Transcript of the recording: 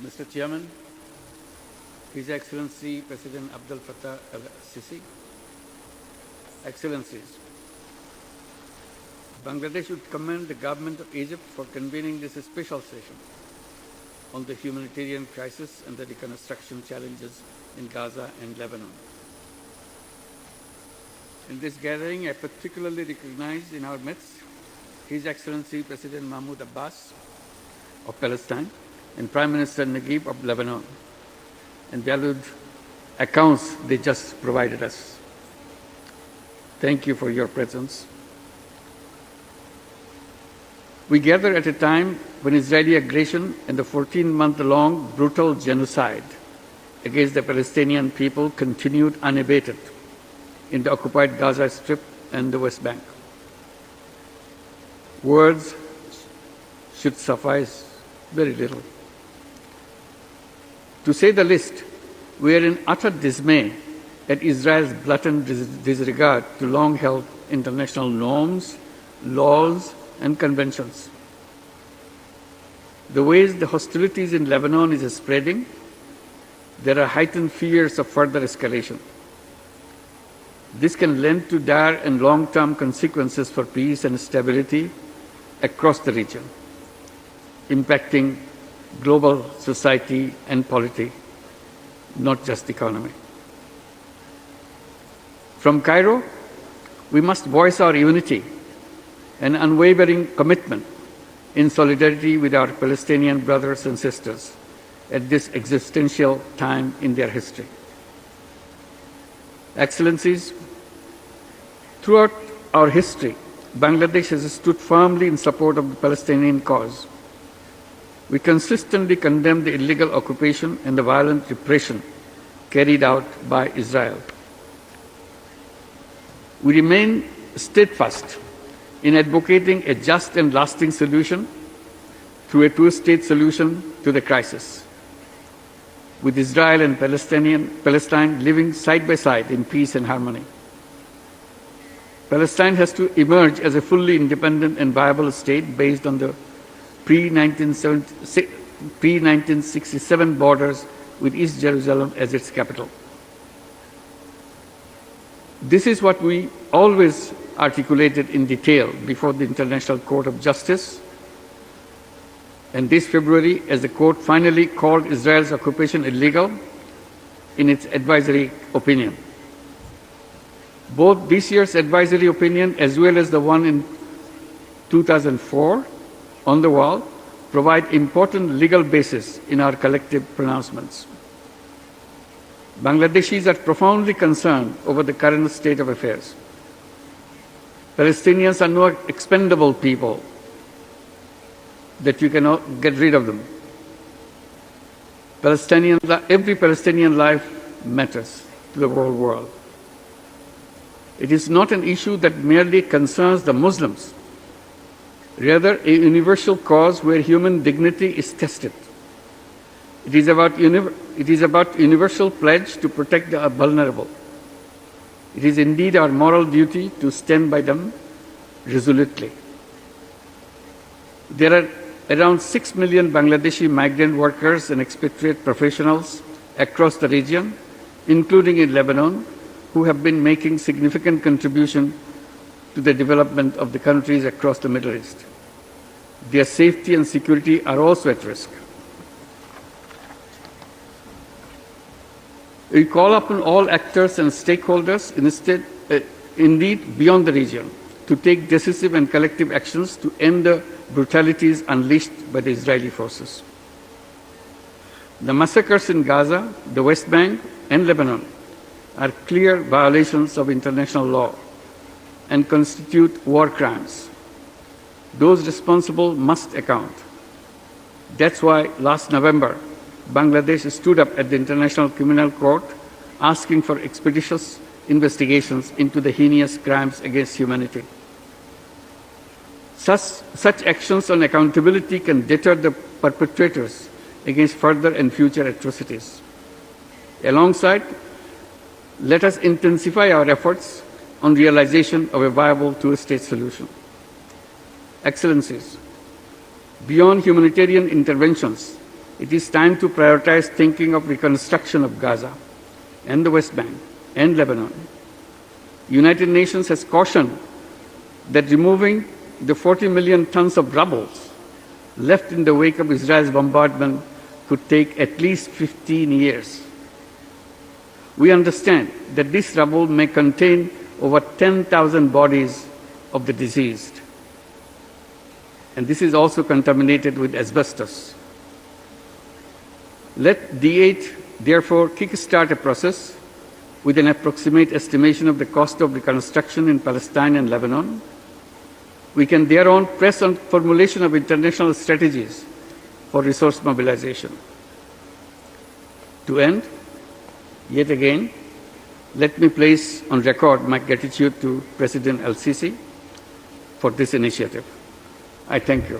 Mr. Chairman, His Excellency President Abdel Fattah al-Sisi, Excellencies, Bangladesh would commend the government of Egypt for convening this special session on the humanitarian crisis and the reconstruction challenges in Gaza and Lebanon. In this gathering, I particularly recognize in our midst His Excellency President Mahmoud Abbas of Palestine and Prime Minister Naguib of Lebanon, and valued accounts they just provided us. Thank you for your presence. We gather at a time when Israeli aggression and the 14-month-long brutal genocide against the Palestinian people continued unabated in the occupied Gaza Strip and the West Bank. Words should suffice very little. To say the least, we are in utter dismay at Israel's blatant disregard to long-held international norms, laws, and conventions. The ways the hostilities in Lebanon is spreading, there are heightened fears of further escalation. This can lend to dire and long-term consequences for peace and stability across the region, impacting global society and polity, not just economy. From Cairo, we must voice our unity and unwavering commitment in solidarity with our Palestinian brothers and sisters at this existential time in their history. Excellencies, throughout our history, Bangladesh has stood firmly in support of the Palestinian cause. We consistently condemn the illegal occupation and the violent repression carried out by Israel. We remain steadfast in advocating a just and lasting solution through a two-state solution to the crisis, with Israel and Palestine living side by side in peace and harmony. Palestine has to emerge as a fully independent and viable state based on the pre-1967 borders with East Jerusalem as its capital. This is what we always articulated in detail before the International Court of Justice, and this February, as the court finally called Israel's occupation illegal in its advisory opinion. Both this year's advisory opinion as well as the one in 2004 on the wall provide important legal basis in our collective pronouncements. Bangladeshis are profoundly concerned over the current state of affairs. Palestinians are no expendable people that you cannot get rid of them. Every Palestinian life matters to the whole world. It is not an issue that merely concerns the Muslims, rather a universal cause where human dignity is tested. It is about universal pledge to protect the vulnerable. It is indeed our moral duty to stand by them resolutely. There are around 6 million Bangladeshi migrant workers and expatriate professionals across the region, including in Lebanon, who have been making significant contribution to the development of the countries across the Middle East. Their safety and security are also at risk. We call upon all actors and stakeholders, indeed beyond the region, to take decisive and collective actions to end the brutalities unleashed by the Israeli forces. The massacres in Gaza, the West Bank, and Lebanon are clear violations of international law and constitute war crimes. Those responsible must account. That's why last November, Bangladesh stood up at the International Criminal Court asking for expeditious investigations into the heinous crimes against humanity. Such actions on accountability can deter the perpetrators against further and future atrocities. Alongside, let us intensify our efforts on realization of a viable two-state solution. Excellencies, beyond humanitarian interventions, It is time to prioritize thinking of reconstruction of Gaza and the West Bank and Lebanon. United Nations has cautioned that removing the 40 million tons of rubble left in the wake of Israel's bombardment could take at least 15 years. We understand that this rubble may contain over 10,000 bodies of the deceased. And this is also contaminated with asbestos. Let the8 therefore kickstart a process with an approximate estimation of the cost of reconstruction in Palestine and Lebanon. We can thereon press on formulation of international strategies for resource mobilization. To end, yet again, let me place on record my gratitude to President El-Sisi for this initiative. I thank you.